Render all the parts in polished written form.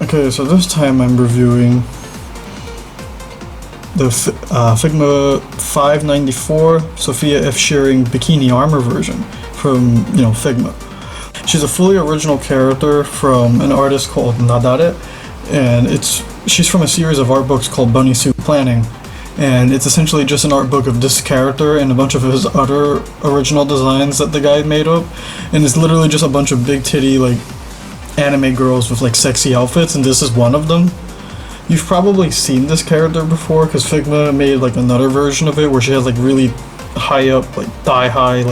Okay, so this time I'm reviewing the Figma 594 Sophia F Shirring bikini armor version from, Figma. She's a fully original character from an artist called Nadare, and she's from a series of art books called Bunny Suit Planning, and it's essentially just an art book of this character and a bunch of his other original designs that the guy made up, and it's literally just a bunch of big titty, anime girls with, sexy outfits, and this is one of them. You've probably seen this character before, because Figma made, another version of it where she has, really high up, thigh-high,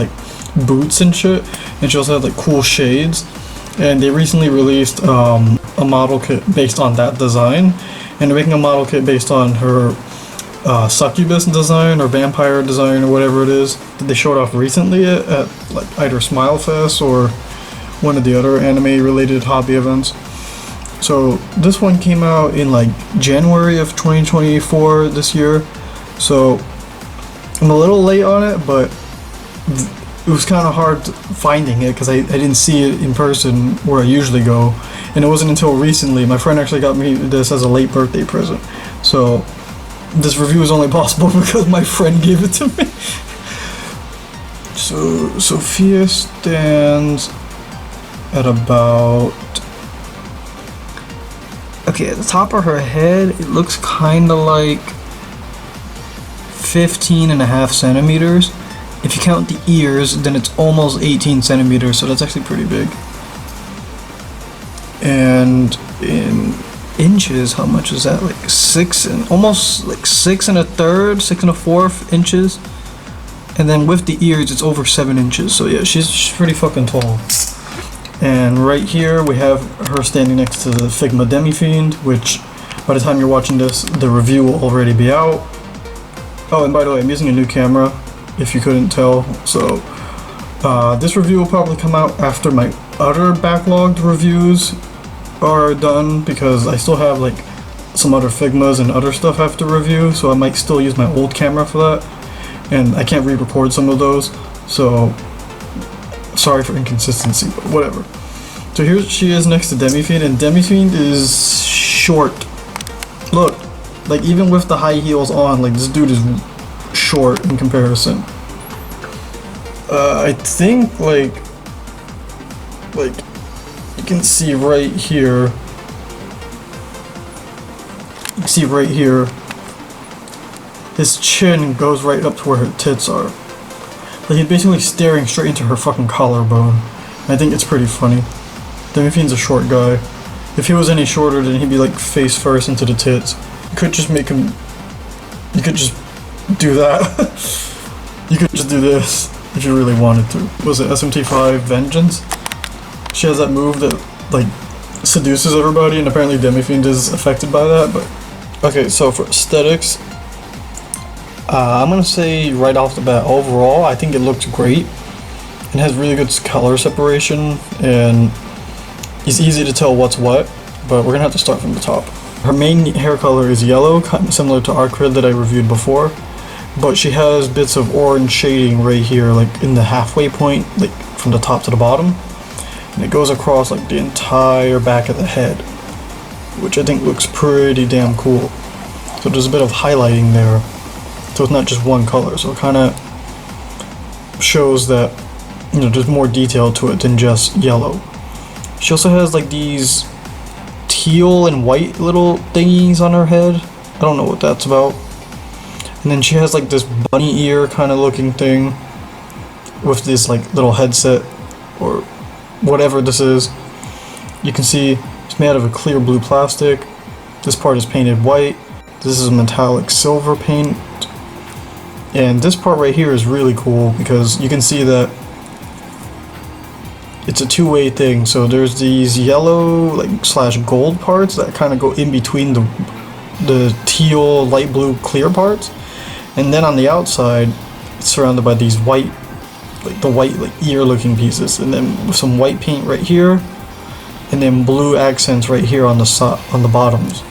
boots and shit, and she also had, cool shades, and they recently released, a model kit based on that design, and they're making a model kit based on her succubus design or vampire design or whatever it is that they showed off recently at either Smile Fest or one of the other anime related hobby events. So this one came out in January of 2024 this year, so I'm a little late on it, but it was kind of hard finding it because I didn't see it in person where I usually go, and it wasn't until recently. My friend actually got me this as a late birthday present, so this review is only possible because my friend gave it to me. So Sophia stands at about, okay, at the top of her head it looks kind of like 15.5 centimeters. If you count the ears, then it's almost 18 centimeters, so that's actually pretty big. And in inches, how much is that? Almost 6 1/4 inches. And then with the ears, it's over 7 inches. So yeah, she's pretty fucking tall. And right here, we have her standing next to the Figma Demi-Fiend, which by the time you're watching this, the review will already be out. Oh, and by the way, I'm using a new camera, if you couldn't tell. So this review will probably come out after my other backlogged reviews are done, because I still have some other Figmas and other stuff I have to review, so I might still use my old camera for that, and I can't re-record some of those, so sorry for inconsistency, but whatever. So here she is next to Demi-Fiend, and Demi-Fiend is short. Look, even with the high heels on, this dude is short in comparison. I think you can see right here. You can see right here. His chin goes right up to where her tits are. He's basically staring straight into her fucking collarbone. I think it's pretty funny. Demi-Fiend's a short guy. If he was any shorter, then he'd be face first into the tits. You could just make him. You could just do that. You could just do this if you really wanted to. Was it SMT5 Vengeance? She has that move that seduces everybody, and apparently Demi-Fiend is affected by that. But okay, so for aesthetics, I'm gonna say right off the bat, overall, I think it looks great. It has really good color separation, and it's easy to tell what's what. But we're gonna have to start from the top. Her main hair color is yellow, kind of similar to Articulation that I reviewed before, but she has bits of orange shading right here, in the halfway point, from the top to the bottom. And it goes across the entire back of the head, which I think looks pretty damn cool. So there's a bit of highlighting there, so it's not just one color, so it kind of shows that there's more detail to it than just yellow. She also has these teal and white little thingies on her head. I don't know what that's about. And then she has this bunny ear kind of looking thing with this little headset or whatever this is. You can see it's made out of a clear blue plastic. This part is painted white. This is a metallic silver paint. And this part right here is really cool because you can see that it's a two-way thing. So there's these yellow slash gold parts that kind of go in between the teal, light blue, clear parts. And then on the outside, it's surrounded by these white, the white ear looking pieces, and then with some white paint right here, and then blue accents right here on the bottoms.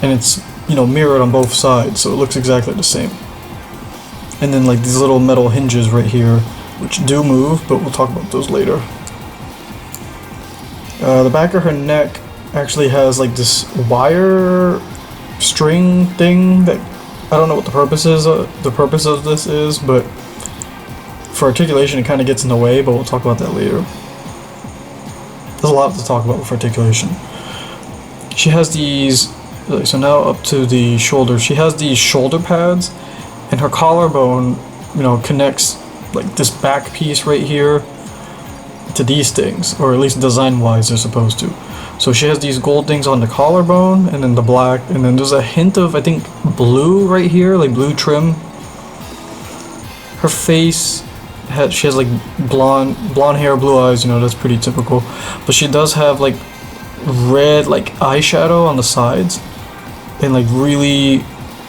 And it's mirrored on both sides, so it looks exactly the same. And then these little metal hinges right here, which do move, but we'll talk about those later. The back of her neck actually has like this wire string thing that I don't know what the purpose of this is, but for articulation it kind of gets in the way, but we'll talk about that later. There's a lot to talk about with articulation. She has these, so now up to the shoulder, she has these shoulder pads, and her collarbone, you know, connects like this back piece right here to these things, or at least design wise they're supposed to. So she has these gold things on the collarbone, and then the black, and then there's a hint of, I think, blue right here, like blue trim. Her face, she has like blonde hair, blue eyes, you know, that's pretty typical. But she does have like red like eyeshadow on the sides, and like really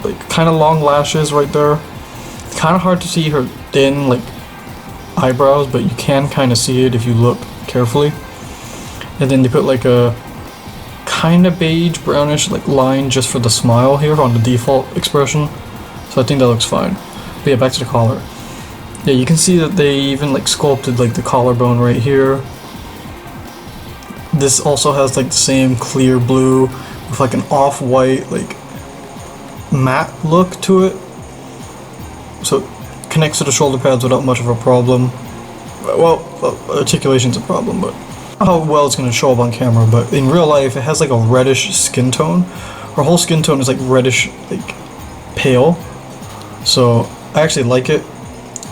like kind of long lashes right there. It's kind of hard to see her thin like eyebrows, but you can kind of see it if you look carefully. And then they put like a kind of beige brownish like line just for the smile here on the default expression, so I think that looks fine. But yeah, back to the collar. Yeah, you can see that they even like sculpted like the collarbone right here. This also has like the same clear blue with like an off-white like matte look to it, so it connects to the shoulder pads without much of a problem. Well, articulation's a problem, but how well it's going to show up on camera. But in real life it has like a reddish skin tone. Her whole skin tone is like reddish, like pale, so I actually like it.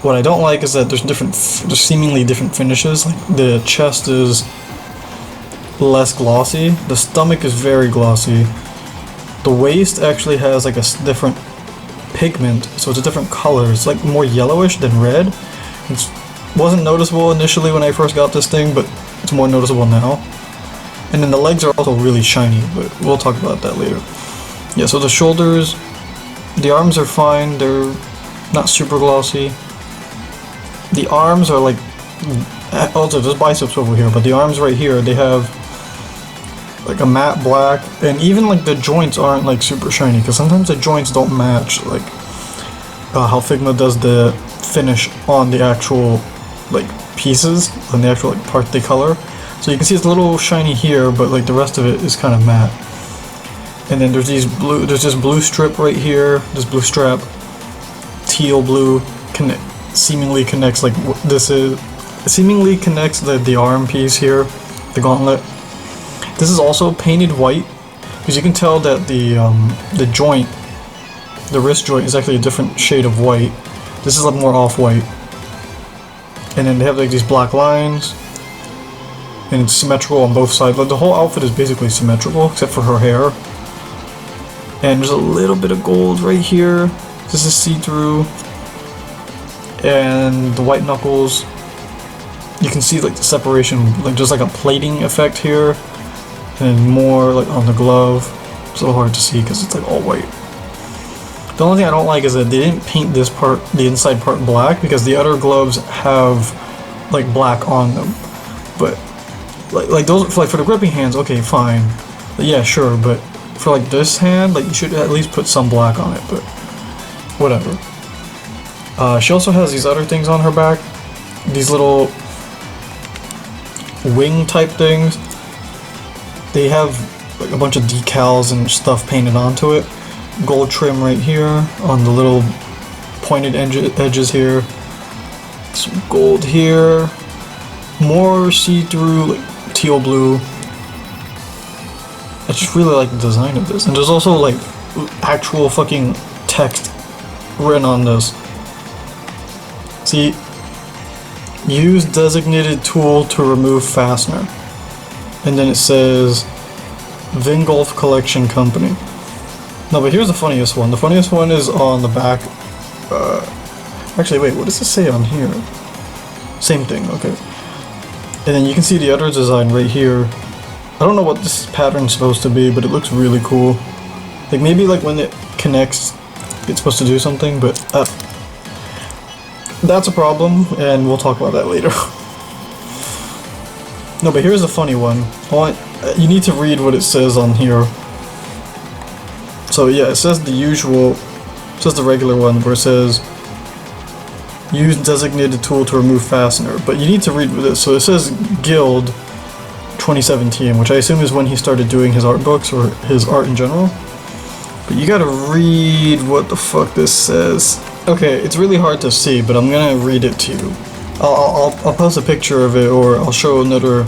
What I don't like is that there's seemingly different finishes. Like the chest is less glossy, the stomach is very glossy, the waist actually has like a different pigment, so it's a different color. It's like more yellowish than red. It wasn't noticeable initially when I first got this thing, but it's more noticeable now. And then the legs are also really shiny, but we'll talk about that later. Yeah, so the shoulders, the arms are fine, they're not super glossy. The arms are like, also there's biceps over here, but the arms right here, they have like a matte black, and even like the joints aren't like super shiny, because sometimes the joints don't match like how Figma does the finish on the actual like pieces, on the actual like part they color. So you can see it's a little shiny here, but like the rest of it is kind of matte. And then there's this blue strip right here, this blue strap, teal blue, seemingly connects like this is, seemingly connects the arm piece here, the gauntlet. This is also painted white, because you can tell that the joint, the wrist joint, is actually a different shade of white. This is like more off-white. And then they have like these black lines, and it's symmetrical on both sides. Like the whole outfit is basically symmetrical except for her hair. And there's a little bit of gold right here. This is see-through. And the white knuckles, you can see like the separation, like there's like a plating effect here, and more like on the glove. It's a little hard to see because it's like all white. The only thing I don't like is that they didn't paint this part, the inside part, black, because the other gloves have like black on them. But like those, for the gripping hands, okay, fine, but yeah, sure. But for like this hand, like you should at least put some black on it. But whatever. She also has these other things on her back, these little wing type things. They have like a bunch of decals and stuff painted onto it. Gold trim right here on the little pointed edges here. Some gold here. More see-through, like teal blue. I just really like the design of this. And there's also like actual fucking text written on this. See, use designated tool to remove fastener. And then it says Vingolf Collection Company. No, but here's the funniest one. The funniest one is on the back. Actually, wait, what does it say on here? Same thing, okay. And then you can see the other design right here. I don't know what this pattern's supposed to be, but it looks really cool. Like maybe like when it connects, it's supposed to do something, but that's a problem, and we'll talk about that later. No, but here's a funny one. You need to read what it says on here. So yeah, it says the usual, it says the regular one where it says use designated tool to remove fastener, but you need to read this. So it says guild 2017, which I assume is when he started doing his art books or his art in general. But you gotta read what the fuck this says. Okay, it's really hard to see, but I'm gonna read it to you. I'll post a picture of it, or I'll show a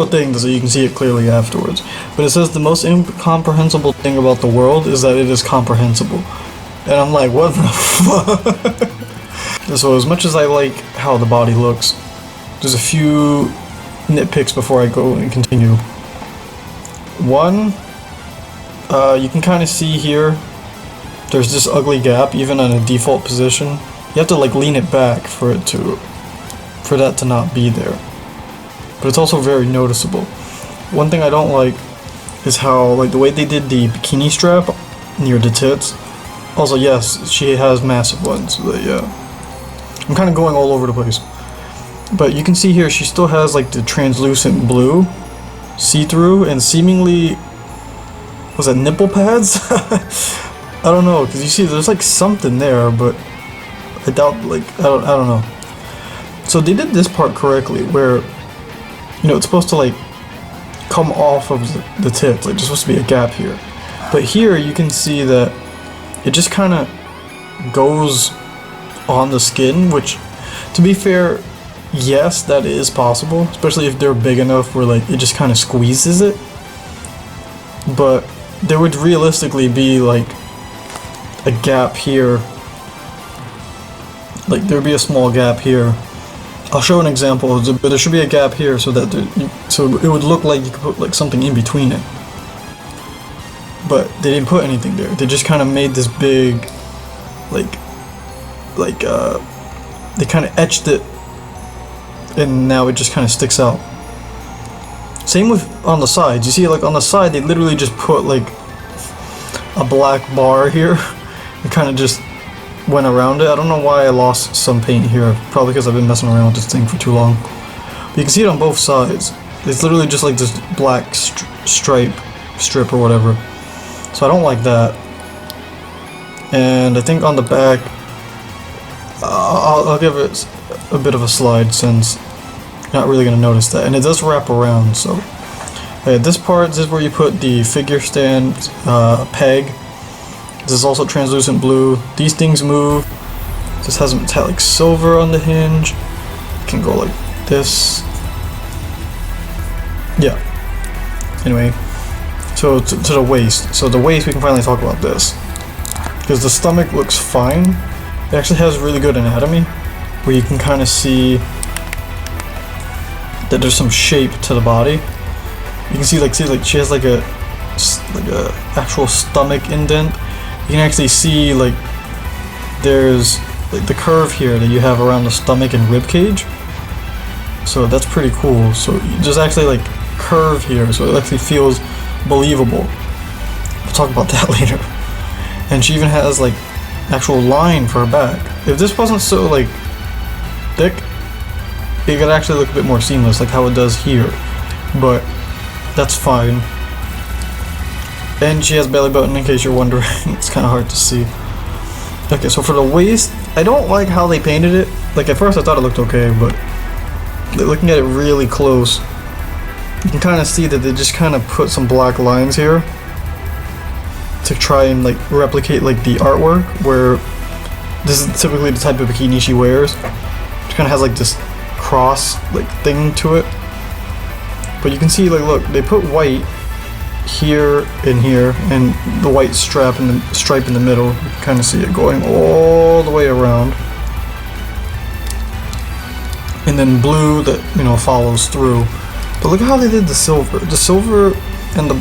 thing so you can see it clearly afterwards. But it says the most incomprehensible thing about the world is that it is comprehensible. And I'm like, what the fuck? So as much as I like how the body looks, there's a few nitpicks before I go and continue. One, you can kind of see here, there's this ugly gap even on a default position. You have to like lean it back for that to not be there. But it's also very noticeable. One thing I don't like is how like the way they did the bikini strap near the tits. Also, yes, she has massive ones, but yeah. I'm kind of going all over the place. But you can see here she still has like the translucent blue, see-through, and seemingly, was that nipple pads? I don't know, because you see there's like something there, but I doubt, like, I don't know. So they did this part correctly, where, you know, it's supposed to like come off of the tits, like there's supposed to be a gap here. But here you can see that it just kind of goes on the skin, which, to be fair, yes, that is possible, especially if they're big enough where like it just kind of squeezes it. But there would realistically be like a gap here, like there would be a small gap here. I'll show an example, but there should be a gap here so that so it would look like you could put like something in between it. But they didn't put anything there. They just kind of made this big, they kind of etched it, and now it just kind of sticks out. Same with on the sides. You see, like on the side, they literally just put like a black bar here and kind of just went around it. I don't know why I lost some paint here. Probably because I've been messing around with this thing for too long. But you can see it on both sides. It's literally just like this black strip or whatever. So I don't like that. And I think on the back, I'll give it a bit of a slide since you're not really going to notice that. And it does wrap around, so. This is where you put the figure stand peg. This is also translucent blue. These things move. This has a metallic silver on the hinge. It can go like this. Yeah. Anyway. So to the waist. So the waist, we can finally talk about this. Because the stomach looks fine. It actually has really good anatomy, where you can kind of see that there's some shape to the body. You can see like she has like a actual stomach indent. You can actually see like there's like the curve here that you have around the stomach and rib cage. So that's pretty cool. So there's actually like curve here, so it actually feels believable. We'll talk about that later. And she even has like actual line for her back. If this wasn't so like thick, it could actually look a bit more seamless, like how it does here. But that's fine. And she has belly button, in case you're wondering. It's kind of hard to see. Okay, so for the waist, I don't like how they painted it. Like at first I thought it looked okay, but looking at it really close, you can kind of see that they just kind of put some black lines here to try and like replicate like the artwork, where this is typically the type of bikini she wears. She kind of has like this cross like thing to it. But you can see, like, look, they put white here and here, and the white stripe in the middle. You can kind of see it going all the way around. And then blue that, you know, follows through. But look at how they did the silver. The silver and the,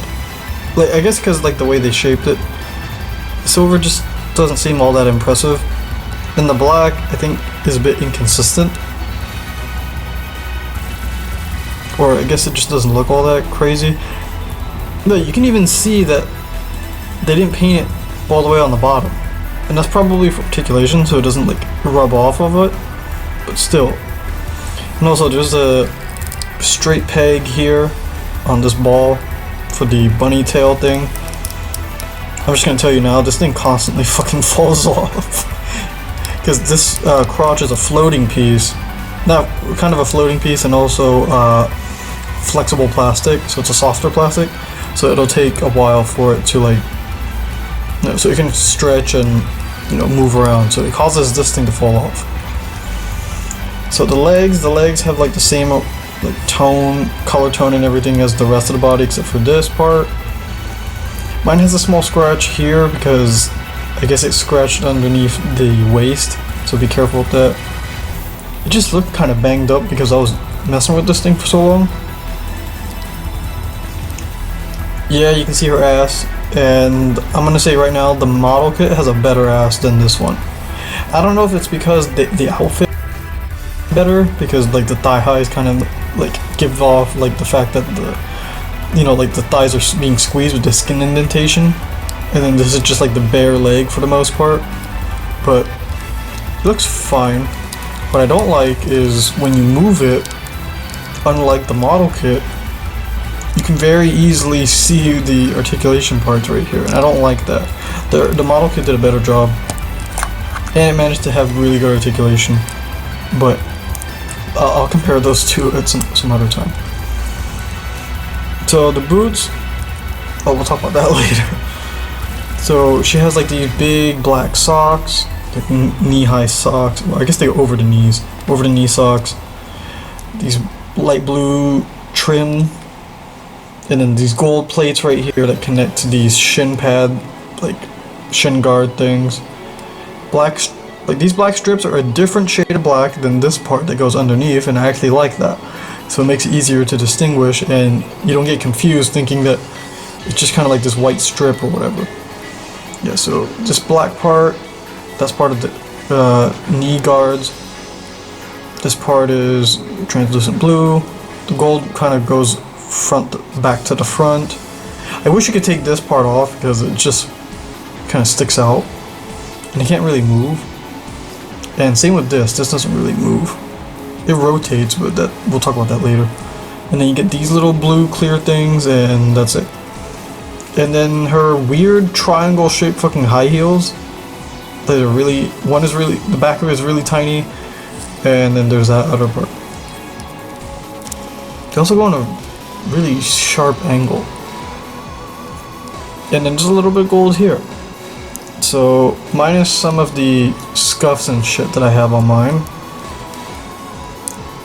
like, I guess because like the way they shaped it, the silver just doesn't seem all that impressive. And the black, I think, is a bit inconsistent. Or I guess it just doesn't look all that crazy. But you can even see that they didn't paint it all the way on the bottom. And that's probably for articulation, so it doesn't like rub off of it. But still. And also there's a straight peg here on this ball for the bunny tail thing. I'm just gonna tell you now, this thing constantly fucking falls off. Because this crotch is a floating piece. Not kind of a floating piece, and also flexible plastic, so it's a softer plastic, so it'll take a while for it to like, so it can stretch and move around, so it causes this thing to fall off. So the legs have like the same like color tone and everything as the rest of the body except for this part. Mine has a small scratch here because I guess it scratched underneath the waist, so be careful with that. It just looked kind of banged up because I was messing with this thing for so long. Yeah, you can see her ass, and I'm gonna say right now the model kit has a better ass than this one. I don't know if it's because the outfit better, because like the thigh highs kind of like give off like the fact that the like the thighs are being squeezed with the skin indentation, and then this is just like the bare leg for the most part, but it looks fine. What I don't like is when you move it, unlike the model kit, you can very easily see the articulation parts right here, and I don't like that. The model kit did a better job, and it managed to have really good articulation, but I'll compare those two at some other time. So the boots, we'll talk about that later. So she has like these big black socks, like knee-high socks. Well, I guess they go over the knees, over the knee socks. These light blue trim, and then these gold plates right here that connect to these shin pad, like shin guard things. Like these black strips are a different shade of black than this part that goes underneath, and I actually like that. So it makes it easier to distinguish, and you don't get confused thinking that it's just kind of like this white strip or whatever. Yeah, so this black part, that's part of the knee guards. This part is translucent blue. The gold kind of goes back to the front. I wish you could take this part off because it just kind of sticks out, and it can't really move. And same with this doesn't really move. It rotates, but we'll talk about that later. And then you get these little blue clear things, and that's it. And then her weird triangle shaped fucking high heels that are really, the back of it is really tiny, and then there's that other part. They also go on a really sharp angle. And then just a little bit of gold here. So minus some of the scuffs and shit that I have on mine,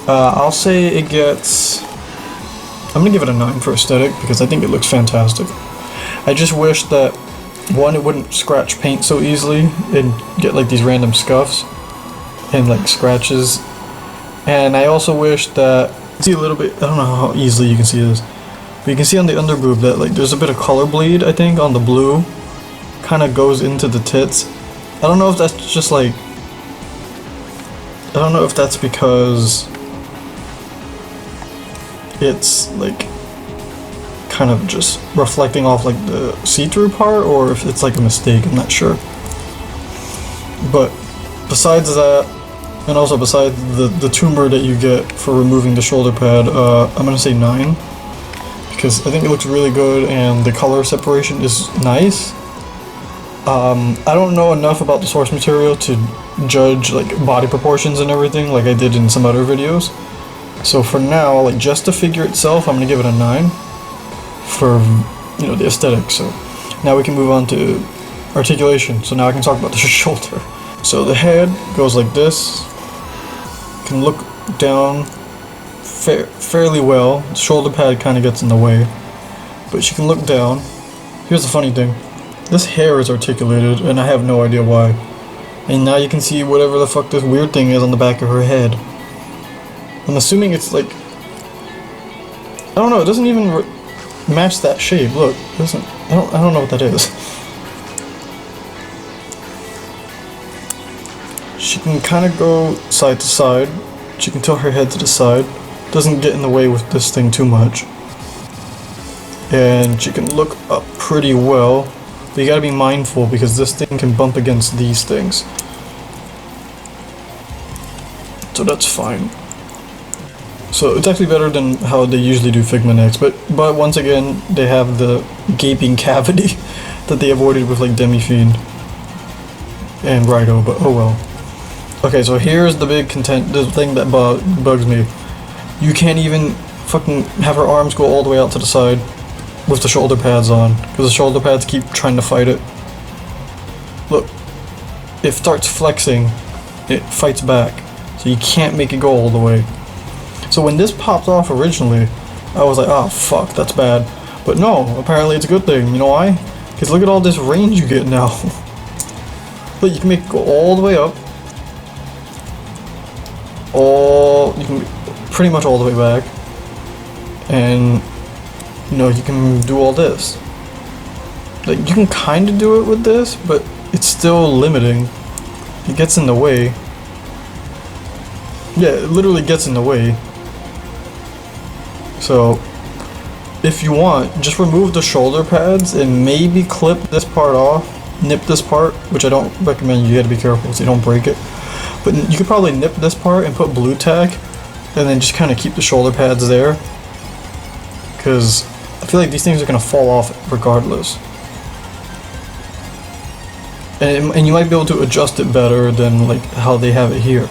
I'll say it gets, I'm gonna give it a 9 for aesthetic because I think it looks fantastic. I just wish that, one, it wouldn't scratch paint so easily and get like these random scuffs and like scratches. And I also wish that, see a little bit, I don't know how easily you can see this, but you can see on the underboob that like there's a bit of color bleed, I think, on the blue. Kind of goes into the tits. I don't know if that's just like, I don't know if that's because it's like kind of just reflecting off like the see-through part, or if it's like a mistake, I'm not sure. But besides that, and also besides the tumor that you get for removing the shoulder pad, I'm gonna say 9 because I think it looks really good and the color separation is nice. I don't know enough about the source material to judge like body proportions and everything like I did in some other videos. So for now, like just the figure itself, I'm gonna give it a 9 for the aesthetic. So now we can move on to articulation. So now I can talk about the shoulder. So the head goes like this. You can look down fairly well. The shoulder pad kind of gets in the way, but you can look down. Here's the funny thing. This hair is articulated, and I have no idea why. And now you can see whatever the fuck this weird thing is on the back of her head. I'm assuming it's like, I don't know, it doesn't even match that shape. Look, it doesn't, I don't know what that is. She can kind of go side to side. She can tilt her head to the side. Doesn't get in the way with this thing too much. And she can look up pretty well. But you gotta be mindful because this thing can bump against these things. So that's fine. So it's actually better than how they usually do Figma necks, but once again, they have the gaping cavity that they avoided with like Demi-Fiend and Rido, but oh well. Okay, so here's the big the thing that bugs me. You can't even fucking have her arms go all the way out to the side with the shoulder pads on, because the shoulder pads keep trying to fight it. Look, it starts flexing, it fights back, so you can't make it go all the way. So when this popped off originally, I was like, oh fuck, that's bad. But no, apparently it's a good thing. You know why? Because look at all this range you get now. Look, you can make it go all the way up. You can pretty much all the way back. And, you know, you can do all this. Like, you can kind of do it with this, but it's still limiting. It gets in the way. Yeah, it literally gets in the way. So, if you want, just remove the shoulder pads and maybe clip this part off, nip this part, which I don't recommend. You gotta be careful so you don't break it. But you could probably nip this part and put blue tack, and then just kind of keep the shoulder pads there. Because I feel like these things are gonna fall off regardless. And you might be able to adjust it better than like how they have it here.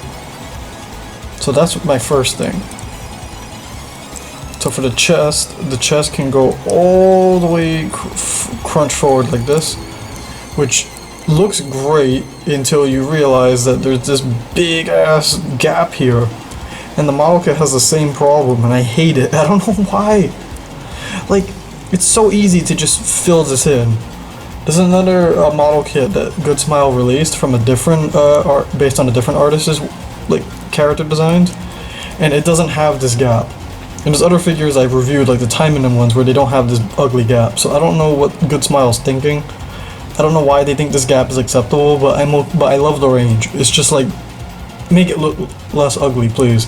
So that's my first thing. So for the chest can go all the way crunch forward like this, which looks great until you realize that there's this big ass gap here, and the model kit has the same problem, and I hate it. I don't know why. Like, it's so easy to just fill this in. There's another model kit that Goodsmile released from a different based on a different artist's like character designs, and it doesn't have this gap. And there's other figures I've reviewed, like the Time ones, where they don't have this ugly gap. So I don't know what Goodsmile's thinking. I don't know why they think this gap is acceptable, but I love the range. It's just like, make it look less ugly, please.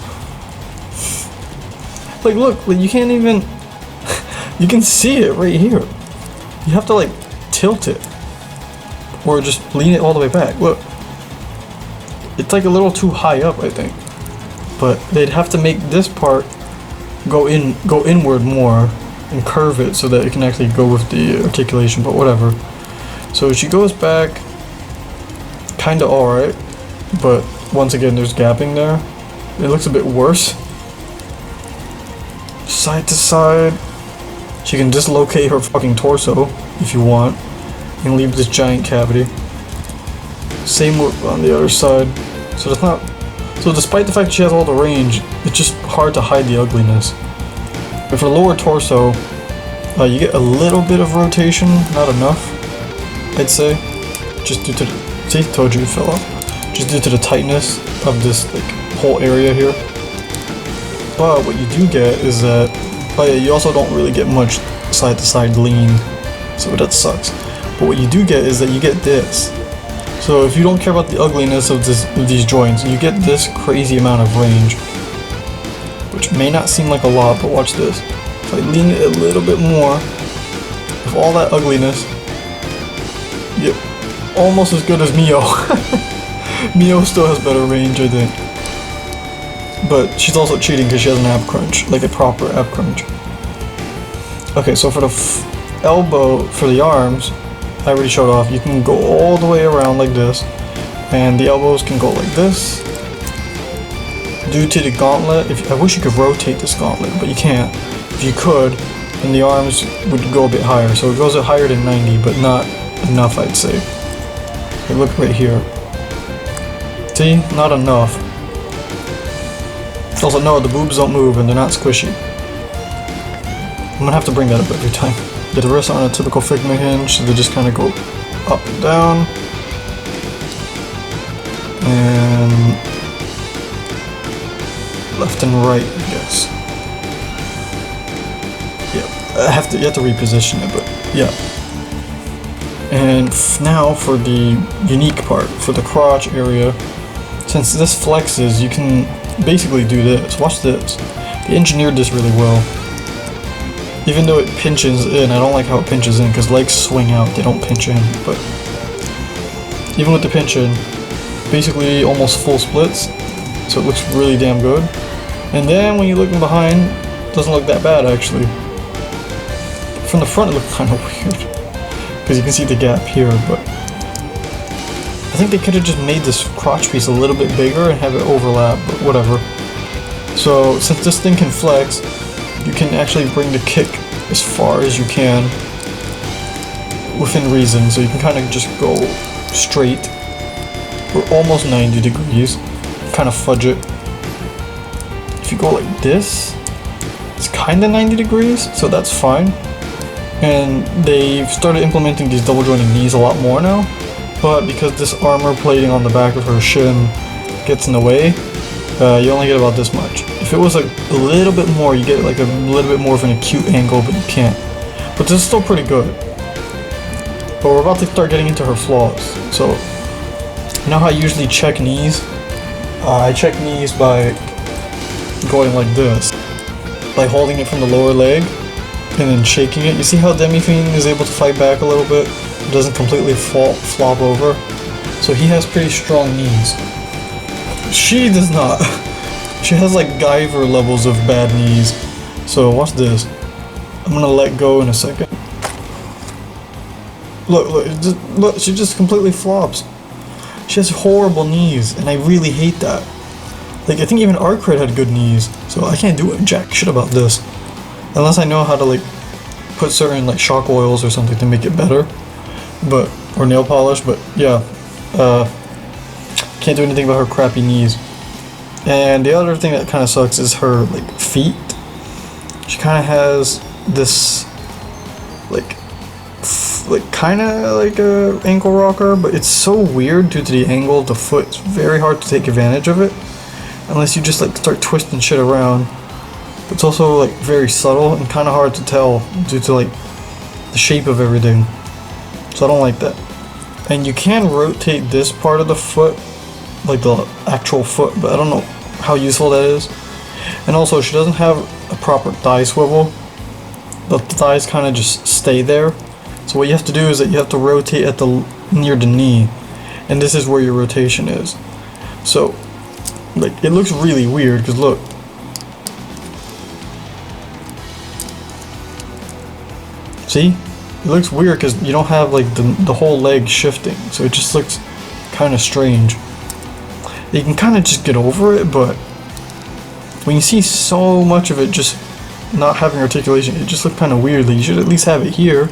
Like, look, like you can't even, you can see it right here. You have to like tilt it, or just lean it all the way back. Look, it's like a little too high up, I think. But they'd have to make this part go inward more and curve it so that it can actually go with the articulation, but whatever. So she goes back kinda alright, but once again there's gapping there. It looks a bit worse. Side to side. She can dislocate her fucking torso if you want and leave this giant cavity. Same on the other side. So it's not. So despite the fact she has all the range, it's just hard to hide the ugliness. But for the lower torso, you get a little bit of rotation, not enough, I'd say. Just due to the, see, told you it fell off. Just due to the tightness of this like whole area here. But what you do get is that, oh yeah, you also don't really get much side to side lean, so that sucks. But what you do get is that you get this. So if you don't care about the ugliness of these joints, you get this crazy amount of range, which may not seem like a lot, but watch this. If I lean it a little bit more, with all that ugliness, you get almost as good as Mio. Mio still has better range, I think. But she's also cheating because she has an ab crunch, like a proper ab crunch. Okay, so for the elbow, for the arms, I already showed off, you can go all the way around like this, and the elbows can go like this. Due to the gauntlet, I wish you could rotate this gauntlet, but you can't. If you could, then the arms would go a bit higher. So it goes higher than 90, but not enough, I'd say. Okay, look right here. See? Not enough. Also, no, the boobs don't move and they're not squishy. I'm gonna have to bring that up every time. The wrists aren't a typical Figma hinge, so they just kind of go up and down. And left and right, I guess. Yeah, you have to reposition it, but yeah. And now for the unique part, for the crotch area. Since this flexes, you can basically do this. Watch this. They engineered this really well. Even though it pinches in, I don't like how it pinches in because legs swing out, they don't pinch in. But even with the pinch in, basically almost full splits, so it looks really damn good. And then when you look in behind, it doesn't look that bad actually. From the front it looks kind of weird because you can see the gap here, but I think they could have just made this crotch piece a little bit bigger and have it overlap, but whatever. So since this thing can flex, you can actually bring the kick as far as you can within reason. So you can kind of just go straight or almost 90 degrees, kind of fudge it. If you go like this, it's kind of 90 degrees, so that's fine. And they've started implementing these double jointed knees a lot more now, but because this armor plating on the back of her shin gets in the way, you only get about this much. If it was like a little bit more, you get like a little bit more of an acute angle, but you can't. But this is still pretty good. But we're about to start getting into her flaws. So, you know how I usually check knees? I check knees by going like this. By holding it from the lower leg and then shaking it. You see how Demi-Fiend is able to fight back a little bit? It doesn't completely flop over. So he has pretty strong knees. She does not. She has like Guyver levels of bad knees. So watch this. I'm gonna let go in a second. Look, she just completely flops. She has horrible knees, and I really hate that. Like, I think even Arcred had good knees, so I can't do jack shit about this. Unless I know how to, like, put certain, like, shock oils or something to make it better. But, or nail polish, but, yeah. Can't do anything about her crappy knees. And the other thing that kind of sucks is her, like, feet. She kind of has this, like kind of like a ankle rocker, but it's so weird due to the angle of the foot. It's very hard to take advantage of it unless you just like start twisting shit around. It's also like very subtle and kind of hard to tell due to like the shape of everything. So I don't like that. And you can rotate this part of the foot, like the actual foot, but I don't know how useful that is. And also she doesn't have a proper thigh swivel. The thighs kind of just stay there. So what you have to do is that you have to rotate at the near the knee, and this is where your rotation is. So, like, it looks really weird because look. See? It looks weird because you don't have like the whole leg shifting, so it just looks kind of strange. You can kind of just get over it, but when you see so much of it just not having articulation, it just looks kind of weirdly. You should at least have it here.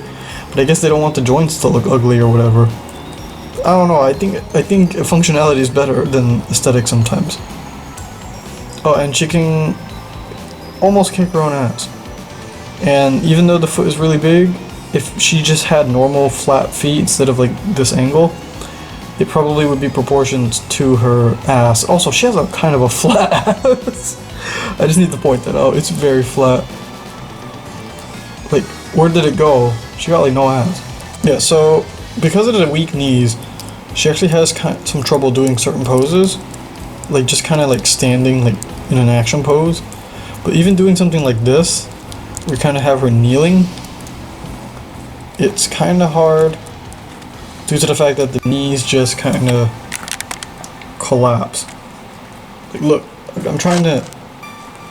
But I guess they don't want the joints to look ugly or whatever. I don't know, I think functionality is better than aesthetic sometimes. Oh, and she can almost kick her own ass. And even though the foot is really big, if she just had normal flat feet instead of like this angle, it probably would be proportioned to her ass. Also, she has a kind of a flat ass. I just need to point that out, it's very flat. Like, where did it go? She got like no ass. Yeah, so because of the weak knees, she actually has some trouble doing certain poses. Like just kind of like standing like in an action pose. But even doing something like this, we kind of have her kneeling. It's kind of hard due to the fact that the knees just kind of collapse. Like look, I'm trying to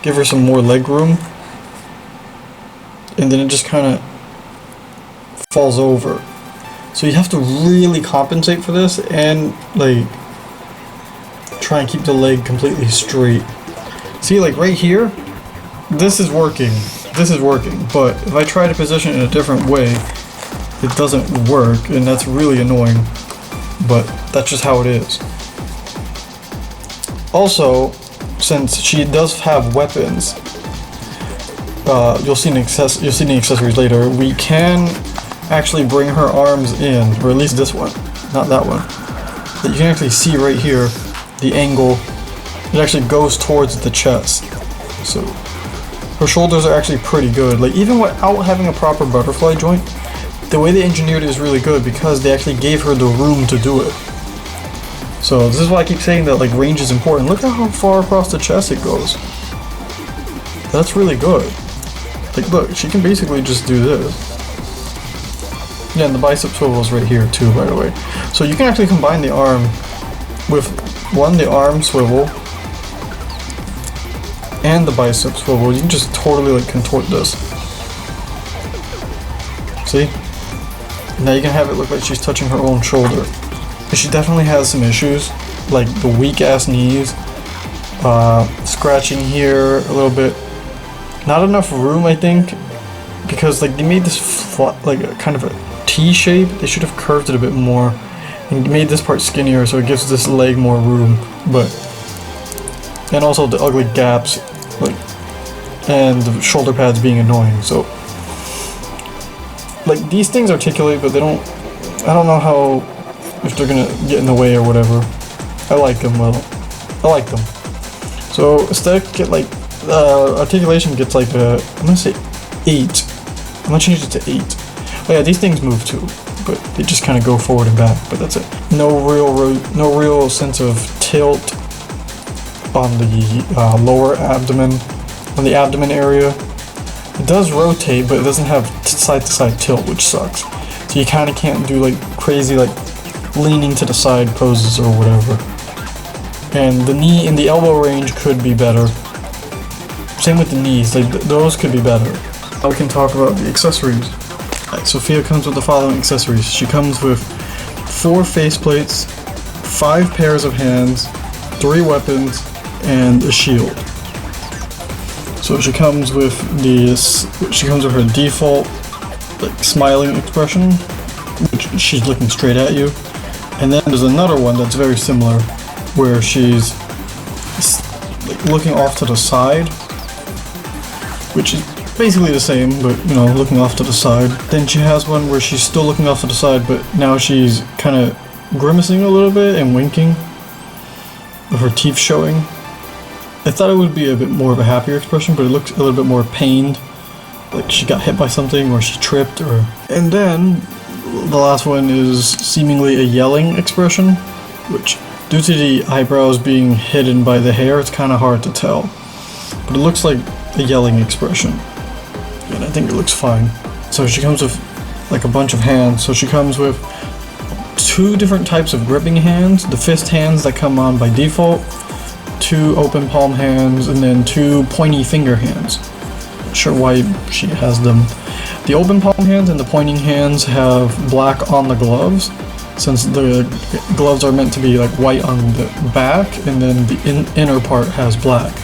give her some more leg room. And then it just kind of falls over. So you have to really compensate for this and like try and keep the leg completely straight. See, like right here, this is working, but if I try to position it in a different way, it doesn't work, and that's really annoying, but that's just how it is. Also, since she does have weapons, you'll see the accessories later, we can actually bring her arms in, or at least this one, not that one. But you can actually see right here, the angle, it actually goes towards the chest. So, her shoulders are actually pretty good. Like, even without having a proper butterfly joint, the way they engineered it is really good because they actually gave her the room to do it. So, this is why I keep saying that, like, range is important. Look at how far across the chest it goes. That's really good. Like, look, she can basically just do this. Yeah, and the bicep swivel is right here too, by the way. So you can actually combine the arm with, one, the arm swivel, and the bicep swivel. You can just totally like contort this. See? Now you can have it look like she's touching her own shoulder. But she definitely has some issues, like the weak ass knees, scratching here a little bit, not enough room, I think, because like they made this flat, like a kind of a T shape. They should have curved it a bit more and made this part skinnier so it gives this leg more room. But and also the ugly gaps, like, and the shoulder pads being annoying. So like these things articulate, but they don't. I don't know how, if they're gonna get in the way or whatever. I like them though. I like them. So aesthetic get like articulation gets like a, I'm gonna say 8. I'm gonna change it to 8. Oh yeah, these things move too, but they just kind of go forward and back. But that's it. No real sense of tilt on the lower abdomen, on the abdomen area. It does rotate, but it doesn't have side-to-side tilt, which sucks. So you kind of can't do like crazy like leaning to the side poses or whatever. And the knee and the elbow range could be better. Same with the knees, like those could be better. Now we can talk about the accessories. Right, Sophia comes with the following accessories. She comes with 4 faceplates, 5 pairs of hands, 3 weapons, and a shield. So she comes with her default like smiling expression, which she's looking straight at you. And then there's another one that's very similar, where she's like looking off to the side, which is basically the same, but you know, looking off to the side. Then she has one where she's still looking off to the side, but now she's kind of grimacing a little bit and winking, with her teeth showing. I thought it would be a bit more of a happier expression, but it looks a little bit more pained, like she got hit by something or she tripped or... And then the last one is seemingly a yelling expression, which due to the eyebrows being hidden by the hair, it's kind of hard to tell. But it looks like a yelling expression, and I think it looks fine. So she comes with like a bunch of hands. So she comes with 2 different types of gripping hands, the fist hands that come on by default, 2 open palm hands, and then 2 pointy finger hands. Not sure why she has them. The open palm hands and the pointing hands have black on the gloves, since the gloves are meant to be like white on the back, and then the inner part has black.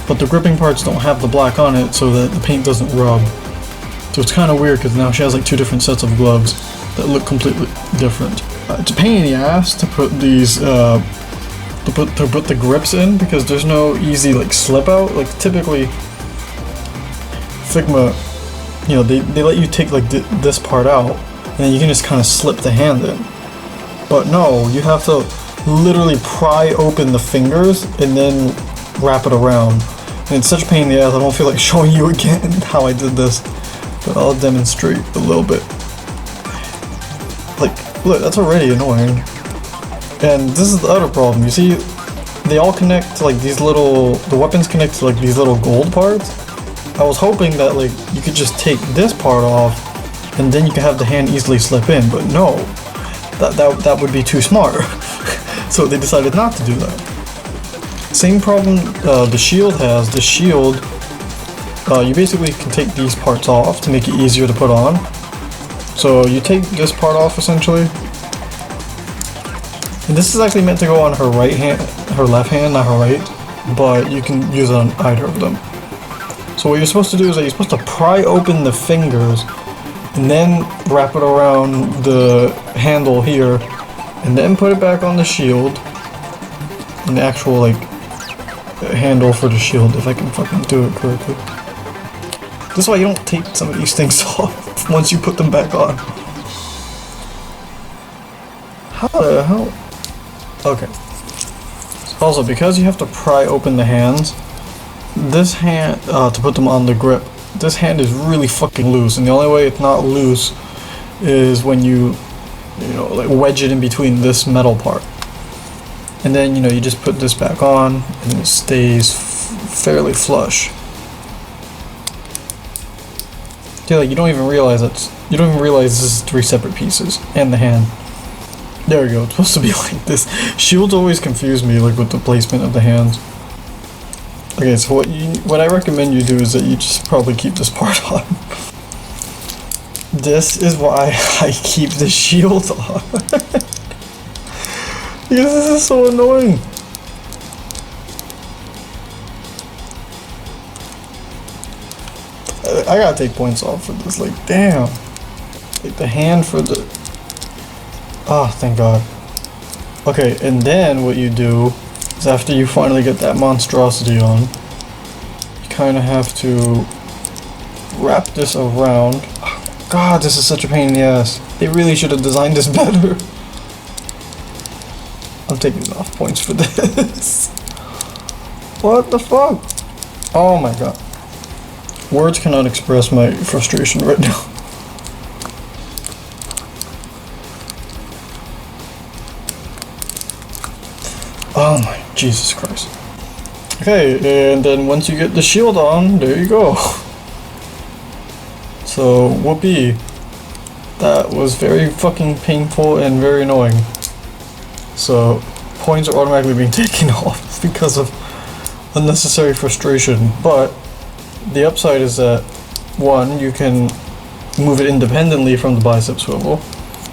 But the gripping parts don't have the black on it, so that the paint doesn't rub. So it's kind of weird, because now she has like 2 different sets of gloves that look completely different. It's a pain in the ass to put these, to put the grips in, because there's no easy like slip out. Like typically, Figma, you know, they let you take like this part out, and then you can just kind of slip the hand in. But no, you have to literally pry open the fingers and then wrap it around. And it's such a pain in the ass, I don't feel like showing you again how I did this, but I'll demonstrate a little bit. Like, look, that's already annoying. And this is the other problem, you see, they all connect to like these little, the weapons connect to like these little gold parts. I was hoping that like you could just take this part off and then you could have the hand easily slip in, but no, that would be too smart. So they decided not to do that. Same problem the shield has. The shield, you basically can take these parts off to make it easier to put on. So you take this part off essentially. And this is actually meant to go on her right hand, her left hand, not her right, but you can use it on either of them. So what you're supposed to do is that you're supposed to pry open the fingers and then wrap it around the handle here and then put it back on the shield, on the actual like handle for the shield, if I can fucking do it correctly. This is why you don't take some of these things off once you put them back on. How the hell? Okay. Also, because you have to pry open the hands, this hand, to put them on the grip, this hand is really fucking loose, and the only way it's not loose is when you know, like wedge it in between this metal part. And then, you know, you just put this back on, and it stays fairly flush. Yeah, like you don't even realize this is 3 separate pieces, and the hand. There we go, it's supposed to be like this. Shields always confuse me, like with the placement of the hands. Okay, so what I recommend you do is that you just probably keep this part on. This is why I keep the shield on. Because this is so annoying. I gotta take points off for this. Like, damn. Like the hand for the. Oh, thank God. Okay, and then what you do is after you finally get that monstrosity on, you kind of have to wrap this around. Oh, God, this is such a pain in the ass. They really should have designed this better. I'm taking off points for this. What the fuck? Oh my God. Words cannot express my frustration right now. Oh my Jesus Christ. Okay, and then once you get the shield on, there you go. So, whoopee. That was very fucking painful and very annoying. So, points are automatically being taken off because of unnecessary frustration. But, the upside is that, one, you can move it independently from the bicep swivel,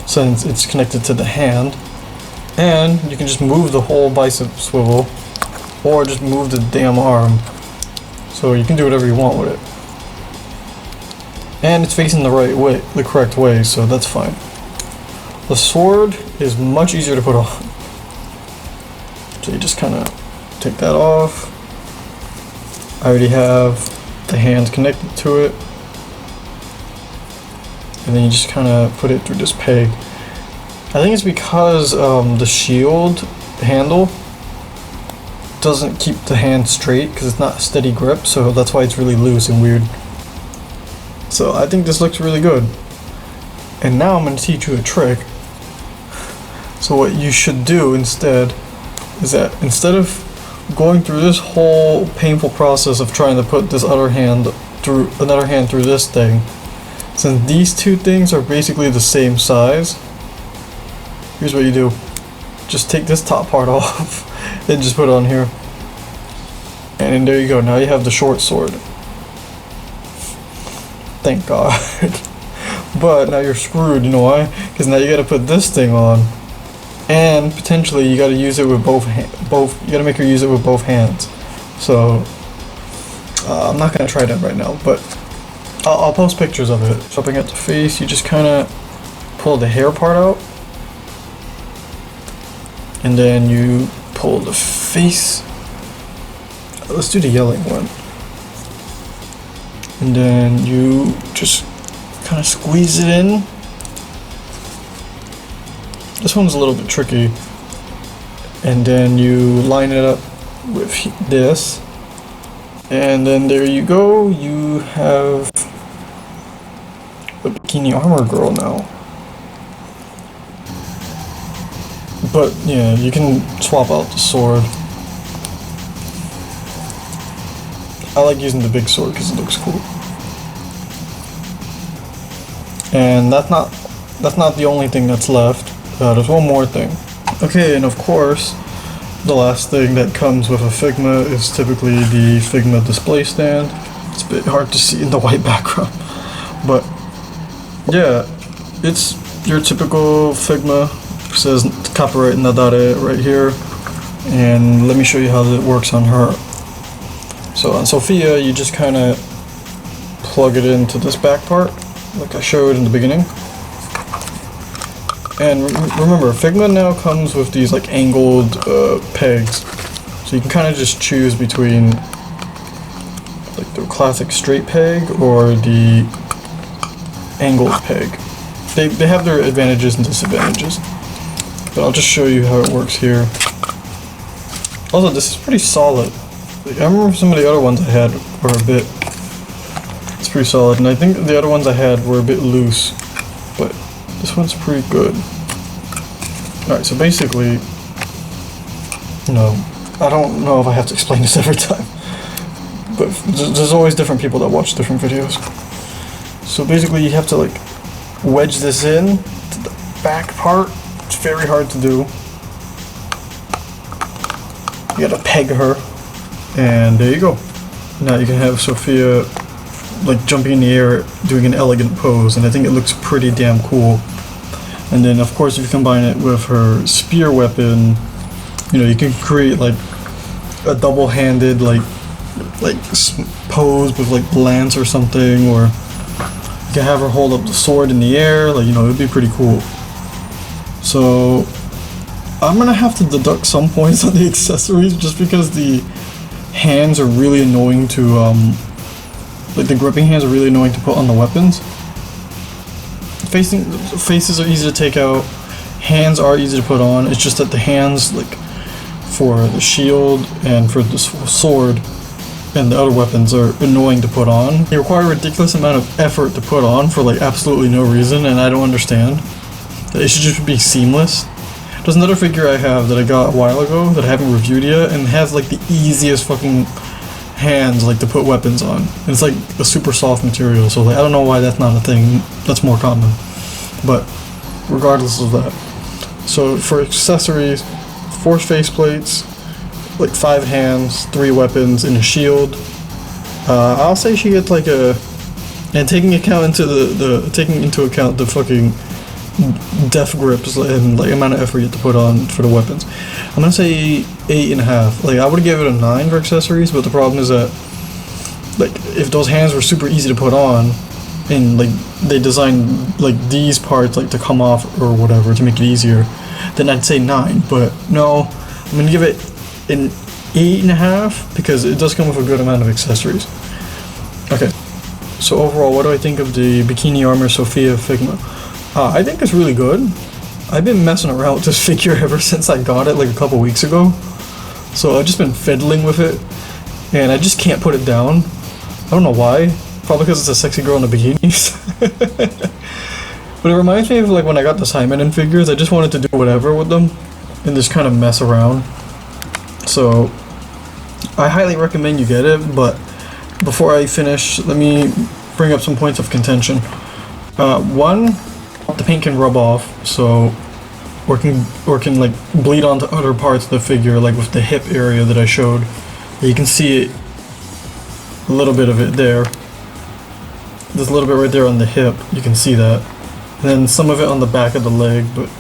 since it's connected to the hand. And you can just move the whole bicep swivel, or just move the damn arm. So you can do whatever you want with it. And it's facing the right way, the correct way, so that's fine. The sword is much easier to put on. So you just kind of take that off. I already have the hands connected to it. And then you just kind of put it through this peg. I think it's because the shield handle doesn't keep the hand straight because it's not a steady grip, so that's why it's really loose and weird. So I think this looks really good. And now I'm going to teach you a trick. So what you should do instead is that instead of going through this whole painful process of trying to put this other hand through another hand through this thing, since these two things are basically the same size, here's what you do. Just take this top part off and just put it on here. And there you go. Now you have the short sword. Thank God. But now you're screwed. You know why? Because now you gotta put this thing on. And potentially you gotta use it with you gotta make her use it with both hands. So I'm not gonna try that right now, but I'll post pictures of it. Stopping at the face, you just kinda pull the hair part out. And then you pull the face. Let's do the yelling one. And then you just kind of squeeze it in. This one's a little bit tricky. And then you line it up with this. And then there you go. You have a bikini armor girl now. But yeah, you can swap out the sword. I like using the big sword because it looks cool. And that's not the only thing that's left. There's one more thing. Okay, and of course, the last thing that comes with a Figma is typically the Figma display stand. It's a bit hard to see in the white background. But yeah, it's your typical Figma. It says copyright Nadare right here. And let me show you how it works on her. So on Sophia, you just kind of plug it into this back part, like I showed in the beginning. And remember, Figma now comes with these like angled pegs, so you can kind of just choose between like the classic straight peg or the angled peg. They have their advantages and disadvantages, but I'll just show you how it works here. Also, this is pretty solid. I remember some of the other ones I had were a bit, it's pretty solid, and I think the other ones I had were a bit loose, but this one's pretty good. Alright, so basically, you know, I don't know if I have to explain this every time, but there's always different people that watch different videos. So basically you have to like wedge this in to the back part. It's very hard to do. You gotta peg her. And there you go. Now you can have Sophia like jumping in the air doing an elegant pose, and I think it looks pretty damn cool. And then of course if you combine it with her spear weapon, you know, you can create like a double-handed like pose with like lance or something, or you can have her hold up the sword in the air, like, you know, it'd be pretty cool. So I'm gonna have to deduct some points on the accessories just because the hands are really annoying to like the gripping hands are really annoying to put on the weapons. Faces are easy to take out, hands are easy to put on. It's just that the hands, like for the shield and for the sword and the other weapons, are annoying to put on. They require a ridiculous amount of effort to put on for like absolutely no reason, and I don't understand. It should just be seamless. There's another figure I have that I got a while ago that I haven't reviewed yet, and it has like the easiest fucking hands like to put weapons on. And it's like a super soft material, so like I don't know why that's not a thing. That's more common. But regardless of that. So for accessories, 4 faceplates, like 5 hands, 3 weapons, and a shield. I'll say she gets like a, and taking into account the fucking death grips and like amount of effort you have to put on for the weapons, I'm gonna say 8.5. Like I would give it a 9 for accessories, but the problem is that like if those hands were super easy to put on and like they designed like these parts like to come off or whatever to make it easier, then I'd say 9. But no, I'm gonna give it an 8.5 because it does come with a good amount of accessories. Okay, so overall, what do I think of the Bikini Armor Sophia Figma? I think it's really good. I've been messing around with this figure ever since I got it like a couple weeks ago. So I've just been fiddling with it, and I just can't put it down. I don't know why. Probably because it's a sexy girl in a bikini. But it reminds me of like when I got the Simon figures. I just wanted to do whatever with them and just kind of mess around. So I highly recommend you get it, but before I finish, let me bring up some points of contention. One, the paint can rub off, so or can like bleed onto other parts of the figure, like with the hip area that I showed. You can see it, a little bit of it there. There's a little bit right there on the hip, you can see that. And then some of it on the back of the leg, but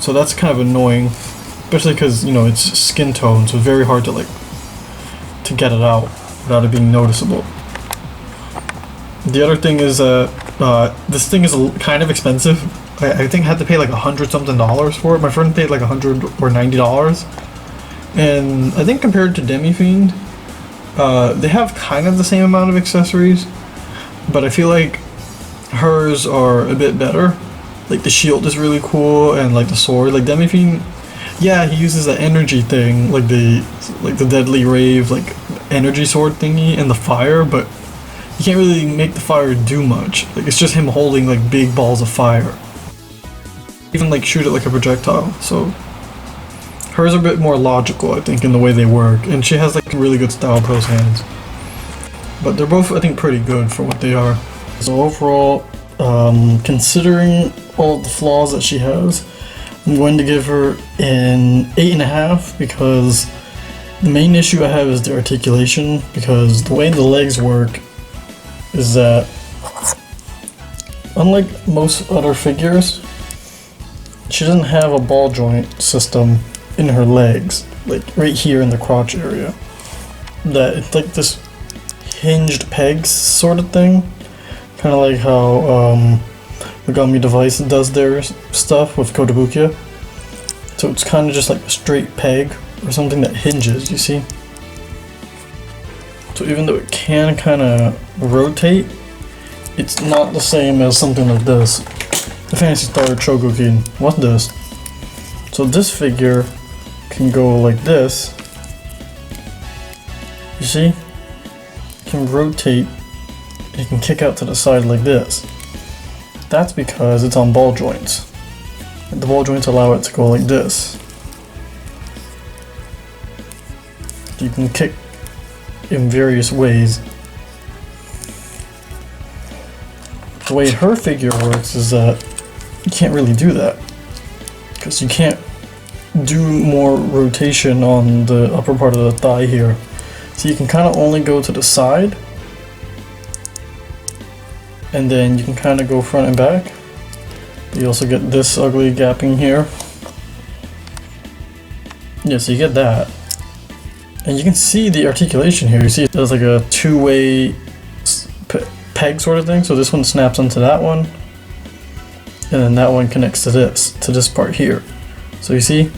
so that's kind of annoying, especially because, you know, it's skin tone, so it's very hard to like to get it out without it being noticeable. The other thing is this thing is kind of expensive. I think I had to pay like $100 something for it. My friend paid like $100 or $90, and I think compared to Demi Fiend, they have kind of the same amount of accessories, but I feel like hers are a bit better. Like the shield is really cool, and like the sword, like Demi Fiend, yeah, he uses the energy thing, like the deadly rave, like energy sword thingy, and the fire, but you can't really make the fire do much. Like it's just him holding like big balls of fire. Even like shoot it like a projectile. So hers are a bit more logical, I think, in the way they work, and she has like really good style pose hands. But they're both, I think, pretty good for what they are. So overall, considering all of the flaws that she has, I'm going to give her an 8.5 because the main issue I have is the articulation, because the way the legs work is that, unlike most other figures, she doesn't have a ball joint system in her legs, like right here in the crotch area. That it's like this hinged pegs sort of thing, kind of like how Megami Device does their stuff with Kotobukiya. So it's kind of just like a straight peg or something that hinges, you see? So even though it can kind of rotate, it's not the same as something like this. The Phantasy Star Chogokin. What's this? So this figure can go like this. You see? It can rotate. It can kick out to the side like this. That's because it's on ball joints. The ball joints allow it to go like this. You can kick in various ways. The way her figure works is that you can't really do that, because you can't do more rotation on the upper part of the thigh here. So you can kind of only go to the side, and then you can kind of go front and back. But you also get this ugly gapping here. Yeah, so you get that. And you can see the articulation here. You see there's like a two-way peg sort of thing. So this one snaps onto that one, and then that one connects to this part here. So you see,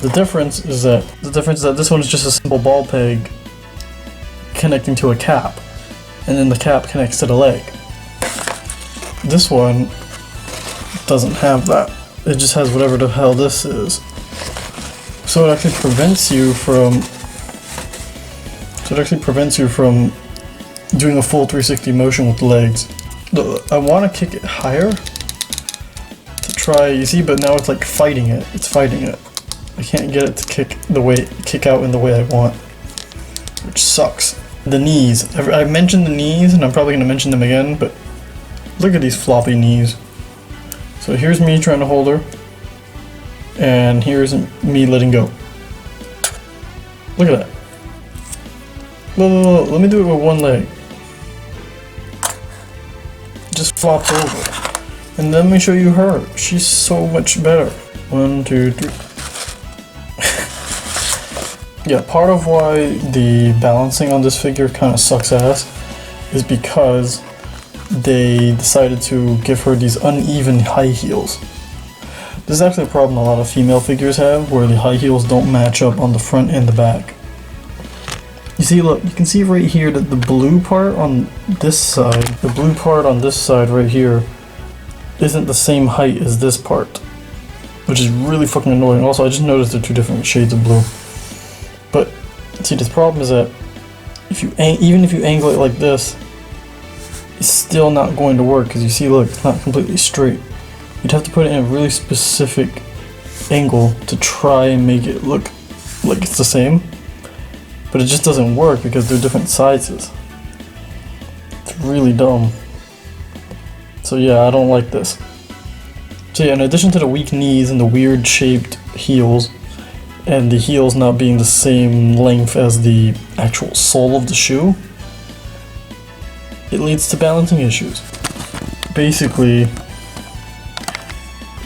the difference is that this one is just a simple ball peg connecting to a cap, and then the cap connects to the leg. This one doesn't have that. It just has whatever the hell this is. So it actually prevents you from doing a full 360 motion with the legs. I want to kick it higher to try, you see, but now it's like fighting it. It's fighting it. I can't get it to kick out in the way I want, which sucks. The knees. I mentioned the knees, and I'm probably going to mention them again, but look at these floppy knees. So here's me trying to hold her, and here's me letting go. Look at that. Look, let me do it with one leg. Just flopped over. And let me show you her. She's so much better. 1, 2, 3. Yeah, part of why the balancing on this figure kind of sucks ass is because they decided to give her these uneven high heels. This is actually a problem a lot of female figures have, where the high heels don't match up on the front and the back. You see, look, you can see right here that the blue part on this side, right here, isn't the same height as this part, which is really fucking annoying. Also, I just noticed they're two different shades of blue. But see, this problem is that even if you angle it like this, it's still not going to work, because you see, look, it's not completely straight. You'd have to put it in a really specific angle to try and make it look like it's the same. But it just doesn't work because they're different sizes. It's really dumb. So yeah, I don't like this. So yeah, in addition to the weak knees and the weird shaped heels, and the heels not being the same length as the actual sole of the shoe, it leads to balancing issues. Basically,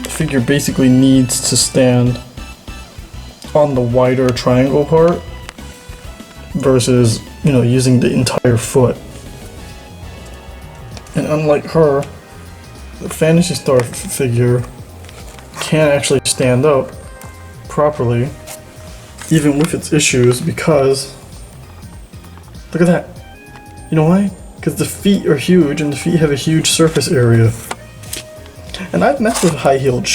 the figure basically needs to stand on the wider triangle part versus, you know, using the entire foot. And unlike her, the Fantasy Star figure can't actually stand up properly, even with its issues, because look at that. You know why? Because the feet are huge, and the feet have a huge surface area. And I've messed with high-heeled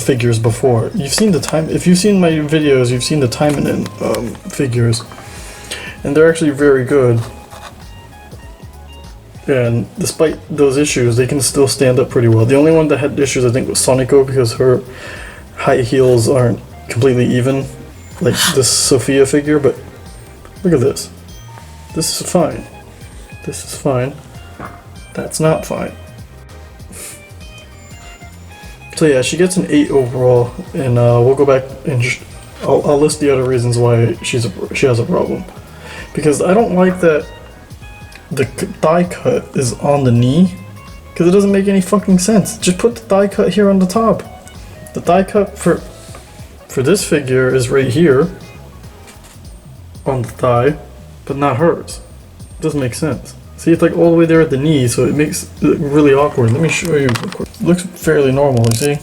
figures before. You've seen the time. If you've seen my videos, you've seen the Taimanin figures, and they're actually very good. And despite those issues, they can still stand up pretty well. The only one that had issues, I think, was Sonico, because her high heels aren't completely even, like this Sophia figure. But look at this. This is fine. This is fine. That's not fine. So yeah, she gets an 8 overall, and we'll go back and I'll list the other reasons why she has a problem. Because I don't like that the thigh cut is on the knee, because it doesn't make any fucking sense. Just put the thigh cut here on the top. The thigh cut for this figure is right here on the thigh, but not hers. It doesn't make sense. See, it's like all the way there at the knee, so it makes it look really awkward. Let me show you real quick. It looks fairly normal, you see?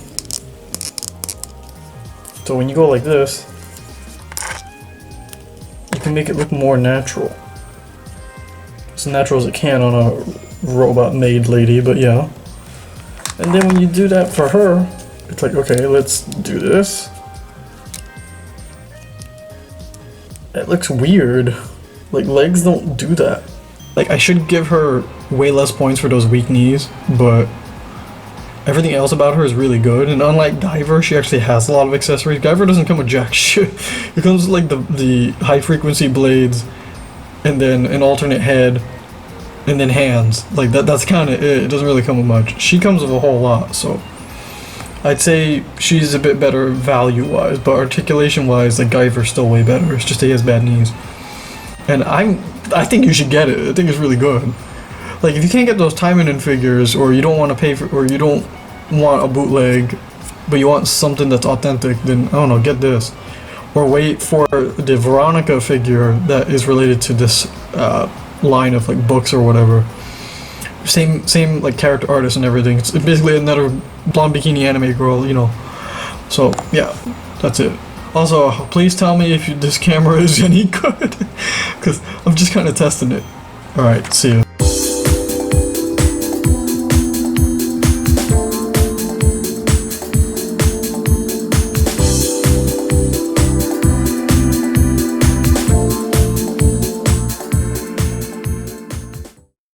So when you go like this, you can make it look more natural. As natural as it can on a robot-made lady, but yeah. And then when you do that for her, it's like, okay, let's do this. It looks weird. Like, legs don't do that. Like, I should give her way less points for those weak knees, but everything else about her is really good. And unlike Guyver, she actually has a lot of accessories. Guyver doesn't come with jack shit. It comes with like the high frequency blades, and then an alternate head, and then hands. Like that's kind of it. It doesn't really come with much. She comes with a whole lot, so I'd say she's a bit better value-wise, but articulation-wise, like Guyver's still way better. It's just he has bad knees. And I think you should get it. I think it's really good. Like, if you can't get those Taimanin figures, or you don't want to pay for, or you don't want a bootleg, but you want something that's authentic, then I don't know, get this. or wait for the Veronica figure that is related to this line of like books or whatever. Same like character artist and everything. It's basically another blonde bikini anime girl, you know. So yeah, that's it. Also, please tell me if this camera is any good, because I'm just kind of testing it. Alright, see you.